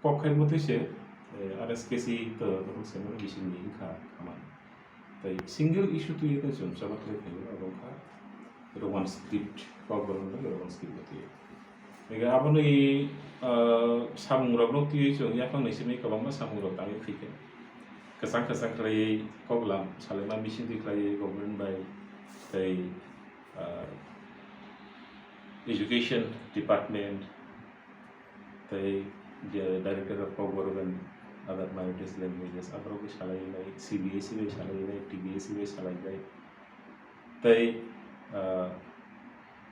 kok mesti sih RSKC itu terus semua bisa nih kaman. Tapi single issue tuh itu cuma sama klik ini orang Roman script kok baru Roman script itu. Mega apa nih samurok tuh itu ya kan nih sih kalau mas samurok tangi fikir. Kesan kali kok lam Saklaimano mission di kali government by the education department, the director of KOKBOROK and other minorities languages. Abro ke salai lai CBSE be salai lai TBSE be salai lai.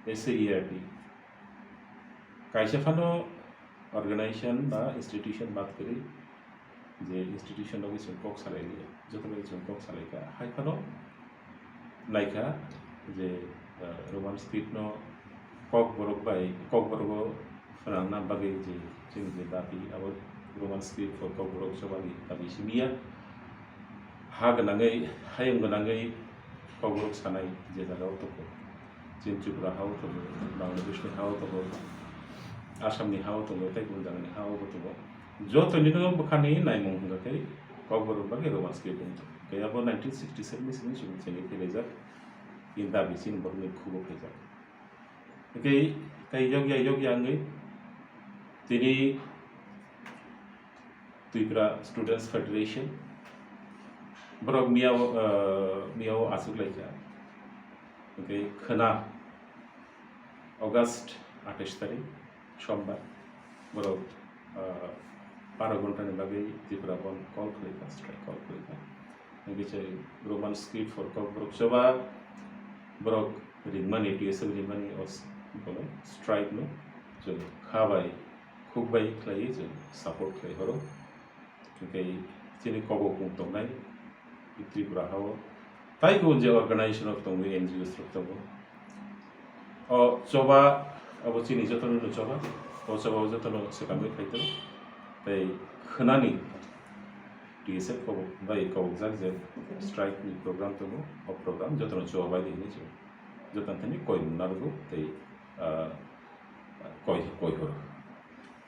The SAERT. Kaisa fano organization ba institution बात करी जे institution लोग इसमें Kock साले लिए जो तो लोग इसमें कॉक साले का हाई फनो लाइका जे रोमन स्क्रिप्ट नो KOKBOROK फरांगना बागे जे जोंनि जे दाबि अब रोमन स्क्रिप्ट फर KOKBOROK सबालि दाबि सिमिया हा गोनाङै हायम गोनाङै KOKBOROK सानाय जे जागाव दङ जों त्रिपुरा हाव दङ बांलादेशनि हाव दङ आसामनि हाव दङ ताइपुरनि हाव दङ जतनि दङ बखानि नायमं होनगाखै KOKBOROK बागे रोमन स्क्रिप्ट दङ गयाबो 1967 नि सिगां जोंनि फैलायजा इन दाबि सिन बरनि खुबो Faiza Kay yog yang tini TRIPURA Students Federation borok miao Saklaikha khana August 28 tarik sombar borok 12 घंटा ni bagai TRIPURA bon call Khlaio strike call Khlaio ngi Roman script for KOKBOROK soba borok ringmani TSM ringmani os बोलो strike no जो खाबाई खुबाई खलायो जो support खलायो हरो क्योंकि जिन्हें कबो कुंतों नहीं त्रिपुरा हाव ताई को जो ऑर्गेनाइजेशन ऑफ तंगु NGOs रखता और चोबा अब चिनी जो तनु नो चोबा और चोबा जो तनु सेकामी खाइतो ताई खनानी TSF कबो बाई कबो जाग स्ट्राइक नि प्रोग्राम तंगु और प्रोग्राम जो तनु चोबा बाई दिने जो तंतनी कोई मुनारगो ताई कोई हो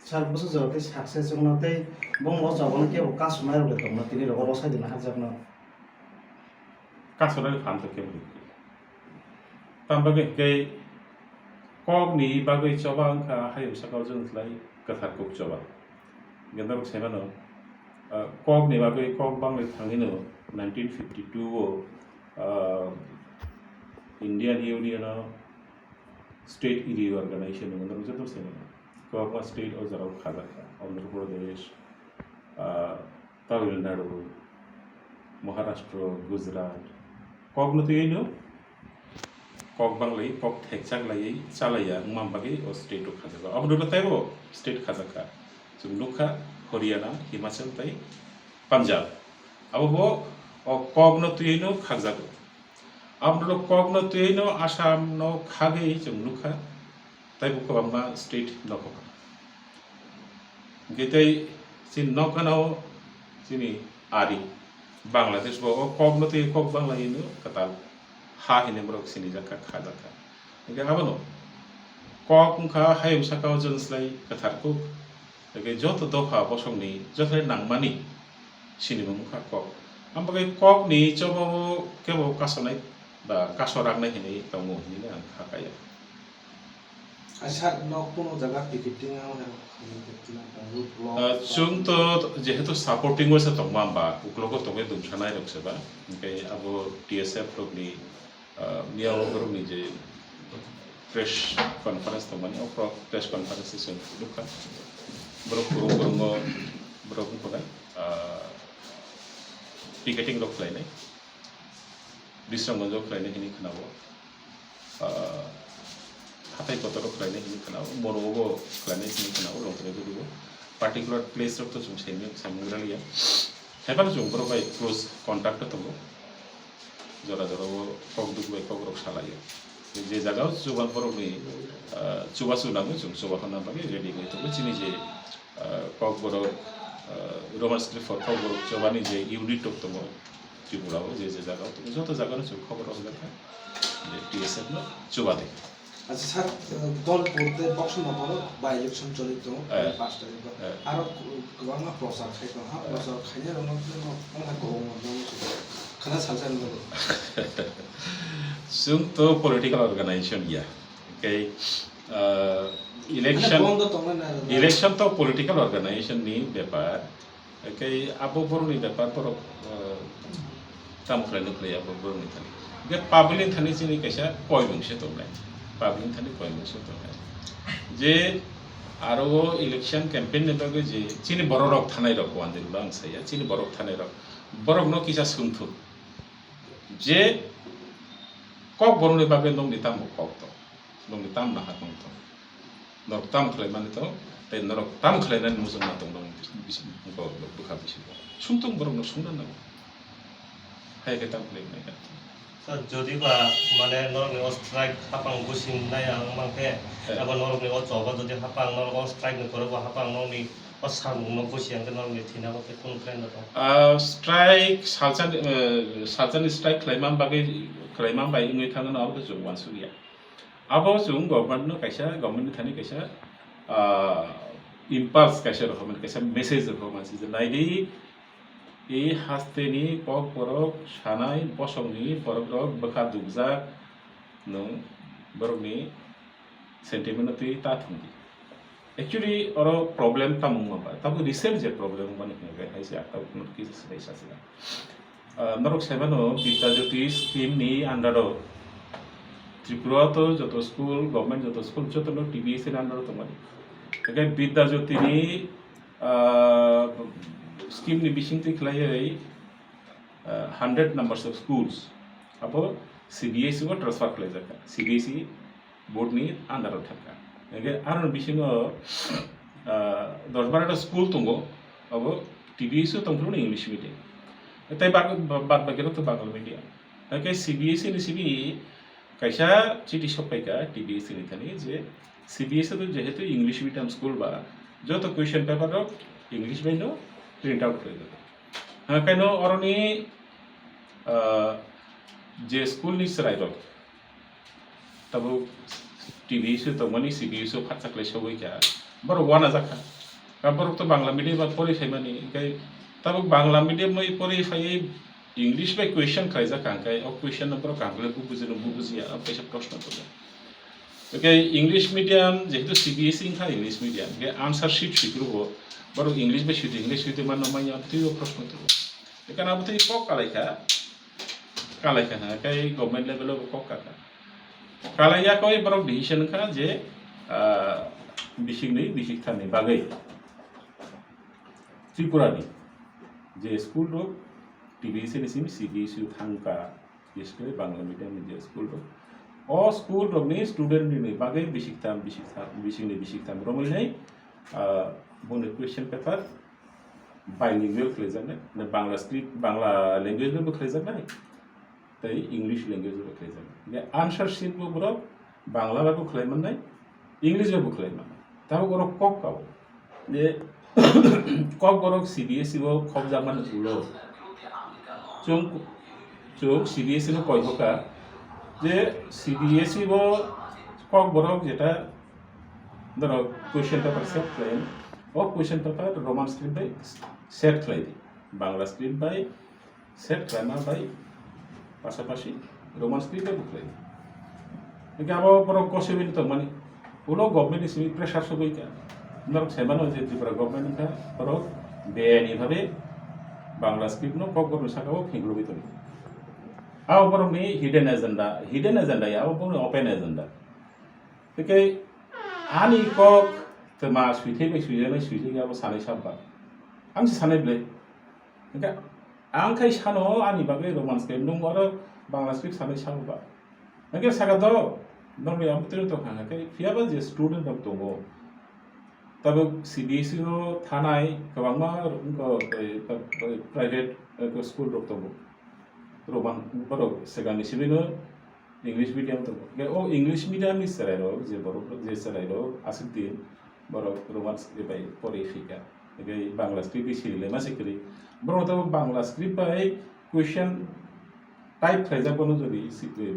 साल बस जब सक्सेस जोंना ते बंग जबन के कासुनाय रले दं ना तिनि रगो रसाय दिन हाजरना कासुनाय फान तो के तामबागे के कॉग नि बागै चबा अंका हायम सकाव जोंलाय कथार कुक चबा गेंदार सेमानो कॉग नि बागै कॉग बांगै थांगिनो 1952 Indian union state eri organisation में मतलब जो तो से कोकमा स्टेट और जरा खाजा आंध्र प्रदेश तमिलनाडु महाराष्ट्र गुजरात कोक न तो ये नो कोक बांगलाई कोक ठेकचाक लाई चालाया मामबागे और स्टेट को खाजा अब दो ताई वो स्टेट खाजा का जो लुका हरियाणा हिमाचल ताई पंजाब अब वो और कोक न तो ये नो खाजा को अब लोग कॉग न तो ये नो आसाम नो खागे जों लुखा ताई बुक बांगा स्टेट नको गेते सिन नकनाव सिनी आरी बांग्लादेश बो कॉग न तो ये कॉग बांग्ला ये नो कताल हा हिने ब्रोक सिनी जाका खा जाका इनके आबनो कॉग उनका हायम सकाव जोंस्लाय कतार को इनके जो तो दफा बसंगनी जोथाय नांगमानी सिनी मुखा कॉग आमबागे कॉग नि चबो केबो कासनाय बा कासराग नहीं है तो वो नहीं ना खाया अच्छा नौकुनो जगह टिकटिंग है चुंग तो जेहेतु सपोर्टिंग वैसे तो मांबा उकलोगो तो वे दुमशाना है रखसे बा उनके अब TSF लोग नी मियाँ लोग नी जे प्रेस कॉन्फ्रेंस तो माने और प्रेस कॉन्फ्रेंस से लुका बरोक को ना टिकटिंग लोग लाइन है बिस्रम मंजो खलायने हिनि खनावो हाथाय पतर खलायने हिनि खनावो मोनोबो खलायने हिनि खनावो लंथने गुरुबो पार्टिकुलर प्लेस रख तो जों सेमे सामग्रालिया हेबार जों बरो बाय क्लोज कांटेक्ट दंगो जरा कक दुग बाय कक रक सालायो जे जागाव जुबान बरोनि चुबासु नांगो जों चुबाखना बागे रेडी गय तो चिनि जे KOKBOROK रोमन स्क्रिप्ट फर KOKBOROK चबानि जे यूनिट दंगो त्रिपुरा जे जगह तो जो तो जगह न खबर हो जाता है TSF न चुबा दे আচ্ছা স্যার দল পড়তে পছন্দ করো বা ইলেকশন চলিত 5 তারিখ আর গোबां প্রচার খাইতো হ্যাঁ প্রচার খাইয়া রং আমরা গোबां খানা সালসাল বলে जोंथ' पलिटिकल अर्गानाइजेशन गैया ओके इलेक्शन तो पलिटिकल अर्गानाइजेशन नि बेपार ओके आबो बर'नि बेपार बर' काम खालायनो खालाय आबो बर'नि थानि बे पाब्लिक थानि जोंनि कैसा कय मोनसे दंनाय पाब्लिक थानि कय मोनसे दंनाय जे आरो इलेक्शन कैंपेन नि बागै जे जोंनि बर' रक थानाय रक वानदिल आं साया जोंनि बर' थानाय रक बर'नो किसा सोंथु जे kok boru ni bagian dong ditam kok to dong ditam na hatong to norok tam Saklaimano to te norok tam Saklaimano musong na tong dong bisa ko buka bisa suntung boru no sungna na hai ke tam Saklaimano so যদি বা মানে নরক নিও strike হাপাং গুসিম নাই আং মাংকে আবার নরক নিও জবা যদি হাপাং নরক স্ট্রাইক নি করব হাপাং নরনি অসামুং ন গুসিয়াং কে নরক নি থিনা বাকে কোন ফ্রেন্ড তো strike salsan strike Saklaimano bagai Saklaimano bai ingui tangan aw to jung wansu ya abo jung government no kaisa government ni thani kaisa impulse kaisa rokomen kaisa message rokomen si naidi e haste ni KOKBOROK sanai bosong ni borok rok bekha dukja no borok ni sentiment ti ta thungi actually oro problem tamung ma ba tabu recent je problem bani ke haise akta কোনো কিছু সাইসা ছিল নরক Saklaimano Vidyajyoti scheme নি আন্ডারো ত্রিপুরা তো যত school government যত school যত TBS এর আন্ডারো তো মানে একে বিদ্যাজ্যোতি নি স্কিম নি বিশিংতি Khlaio 100 numbers of schools abo CBSE ko transfer Khlaio jaka CBSE board ni আন্ডারো থাকা একে আর বিশিংও 10-12টা school তঙ্গো abo TBS tongfru ni English medium তাই বাদ বাকি তো Bangla medium okay CBSE ni CBE কাইসা চিঠি সপাইকা TBS ni থানি যে CBSE তো যেহেতু ইংলিশ মিডিয়াম স্কুল বা যত কোয়েশ্চেন পেপার রক ইংলিশ বাইনো প্রিন্ট আউট করে দেবে হ্যাঁ কেন অরনি যে স্কুল নি সরাই রক তবু TBS তো মানে CBSE ফাটসা ক্লাস হইকা বড় ওয়ানা জাকা কাপড় তো বাংলা মিডিয়াম পড়ে ফাইমানি গাই তবু বাংলা মিডিয়াম মই পড়ে ফাই ইংলিশ বাই কোয়েশ্চেন খাইজা কাঙ্কাই ও কোয়েশ্চেন নম্বর কাঙ্কলে বুঝিয়া পেশা প্রশ্ন করে ওকে ইংলিশ মিডিয়াম যেহেতু CBSE খা ইংলিশ মিডিয়াম গে আনসার শিট শিখরব বড় ইংলিশ বাই শিট ইংলিশ হইতে মান মাইয়া তুইও প্রশ্ন করব এখানে আবতে কালাইখা না কাই গভর্নমেন্ট লেভেলে কাকা কালাইয়া কই বড় ডিসিশন খা যে বিশিকথানি বাগै त्रिपुरानि जे स्कूल रो TBS नि सिम CBSE थांका बिसके बांग्ला मिडियाम नि जे स्कूल रो ओ स्कूल रो नि स्टूडेंट नि बागै बिसिकथाम रमैनाय बने क्वेश्चन पेपर बाइलिंगुअल खालायजानाय ना बांग्ला स्क्रिप्ट बांग्ला लैंग्वेज बो खालायजानाय ताई इंग्लिश लैंग्वेज बो खालायजानाय बे आन्सार शीट बो बरो बांग्ला बाबो खालायमाननाय इंग्लिश बाबो खालायमाननाय ताबो बरो ककाव जे KOKBOROK CBSE bo khobjaman ulo chung CBSE no koihoka je CBSE bo KOKBOROK jeta ধরো কোয়েশ্চেন পেপার সেট করেন ও কোয়েশ্চেন পেপার রোমান স্ক্রিপ্ট বাই সেট খাই বাংলা স্ক্রিপ্ট বাই সেট গ্রামার বাই পাশাপাশি রোমান স্ক্রিপ্ট বাই বুকলাই একে আবার বড় কসেবিন তো মানে উলো গভর্নমেন্ট ইসমি প্রেসার সবইকা নরক Saklaimano যে ত্রিপুরা গভর্নমেন্টটা বড় বেআইনিভাবে বাংলা স্ক্রিপ্ট নো KOKBOROK শাখাও ফিংগ্রবিত আও বড় নি হিডেন এজেন্ডা আও বড় ওপেন এজেন্ডা একে आनी कक तमा सुइथै आबो सानै साबा आंसो सानैब्ले ओंका आंखाय सानो आनी बागै रोमान्स गेम दं आरो बांला स्क्रिप्ट सानै साबा ओंके सागाद नर्मे आमतेर तो खांखाय फियाबा जे स्टुडेन्ट दं तबो CBSE रो थानाय गोबांमा प्राइवेट स्कुल दं रोमान बरो सेगानि सिबिनो इंग्लिश मीडियम तो ओ इंग्लिश मीडियम नि सरायरो जे बरो जे सरायरो आसक्ति बरो रोमान्स के बाय परेफिका एगे बांग्ला स्क्रिप्ट सिरिले मासिकरि बरो तो बांग्ला स्क्रिप्ट बाय क्वेश्चन टाइप खायजा बनो जदि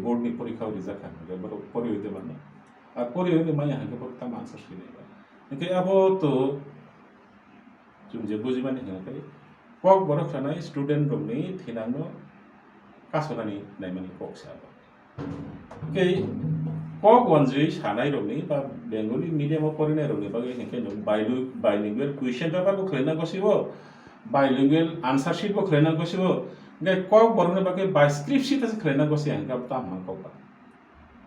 बोर्ड नि परीक्षा रिजाखा बरो परि होइते माने আর পরিও ni mai hangke por tam answer sini ba ke abo to jung je bujimani hangke kok borok sanai student romni thinangno kasonani naimani kok sa ba ke kok wanjui sanai romni ba bengali medium o porinai romni ba hangke no bilingual question paper ko khlena gosibo bilingual answer sheet ko khlena gosibo ngai kok borokni ba ke by script sheet as khlena gosi hangke tam man kok ba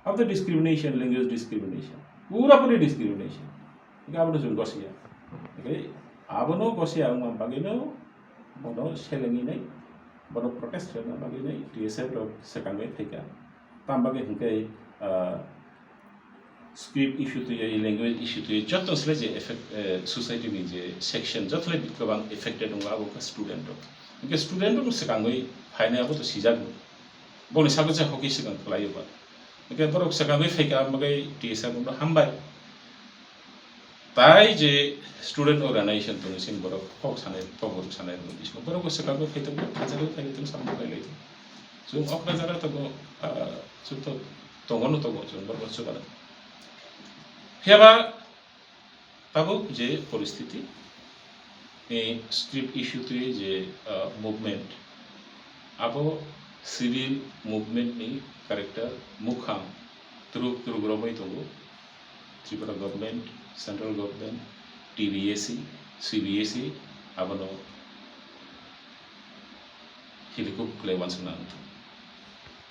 of the discrimination, language discrimination. Pura discrimination. Ika abano jung gosia. Okay, abano gosia ang bagino, bono selengi nai, bono protest na bagino, TSF ro sekangwe theka. Tam bagay hingkay script issue to ye, language issue to ye, joto sle je effect society ni je section joto le bitkabang affected ng abo ka student ro. Hingkay student ro sekangwe haine abo to sijag. Boni sago je hoki sekang Khlaio ba. Oke, borok sekali fake amagai TSA gumdo hambai. Tai je student organization tu nisin borok kok sanai, kok borok sanai nundis. Borok sekali fake tu kajar tu fake tu sama kali lagi. So ok kajar tu go, so tu tongon tu go, so borok so kali. Hiaba tahu je परिस्थिति, script issue tu je movement. Abo civil movement ni character mukham through grobai togo Tripura government, central government, TBAC, CBAC abano hilikup Khlaiwan sanang